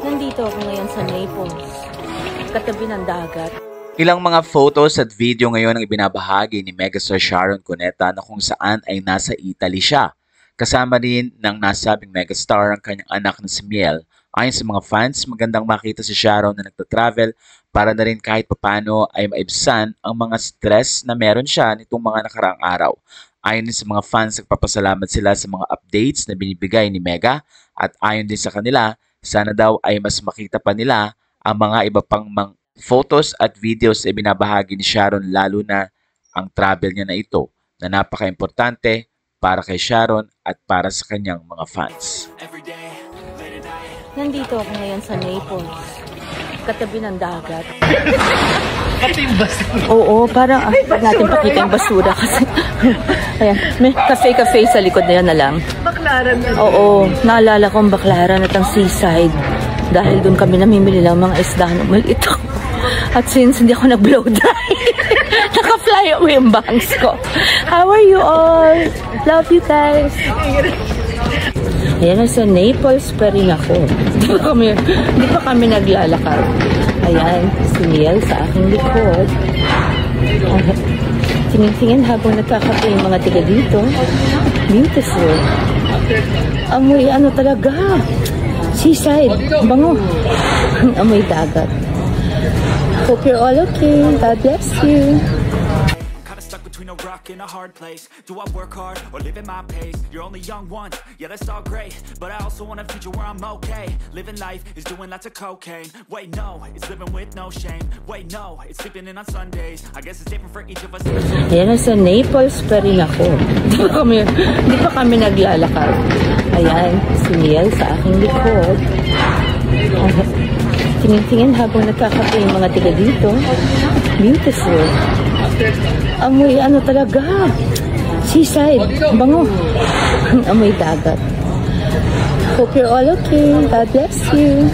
Nandito ako ngayon sa Naples, katabi ng dagat. Ilang mga photos at video ngayon ang ibinabahagi ni megastar Sharon Cuneta na kung saan ay nasa Italy siya. Kasama rin ng nasabing megastar ang kanyang anak na si Miel. Ayon sa mga fans, magandang makita si Sharon na nagtatravel para na rin kahit papano ay maibsan ang mga stress na meron siya nitong mga nakaraang araw. Ayon din sa mga fans, nagpapasalamat sila sa mga updates na binibigay ni Mega at ayon din sa kanila, sana daw ay mas makita pa nila ang mga iba pang photos at videos na binabahagi ni Sharon, lalo na ang travel niya na ito na napaka-importante para kay Sharon at para sa kanyang mga fans. Nandito ako ngayon sa Naples, katabi ng dagat. Pati yung basura? Oo, parang huwag natin pakita yung basura kasi ayan, may cafe-cafe sa likod na yan na lang. Baklaran na. Oo, naalala ko ang Baklaran at ang seaside dahil doon kami namimili lang mga isda na maliit ako. At since hindi ako nag-blow dry, naka-fly away yung bangs ko. How are you all? Love you guys. Ayan, nasa Naples pa rin ako. Di pa kami naglalakad. Ayan, si Miel sa aking likod. Tingin-tingin habang nagkakape yung mga tiga dito. Beautiful. Amoy ano talaga. Seaside. Bango. Amoy dagat. Hope you're all okay. God bless you. Between a rock and a hard place. Do I work hard or live at my pace? You're only young once, yeah, that's all great, but I also want a future where I'm okay. Living life is doing lots of cocaine. Wait, no, it's living with no shame. Wait, no, it's sleeping in on Sundays. I guess it's different for each of us. Ayan, nasa Naples pa rin ako. Di pa kami naglalakad. Ayan, si Miel sa aking likod. Tingin-tingin habang nagkakape yung mga tiga dito. Beautiful. Amoy ano talaga. Seaside. Bango. Amoy dagat. Hope you're all okay. God bless you.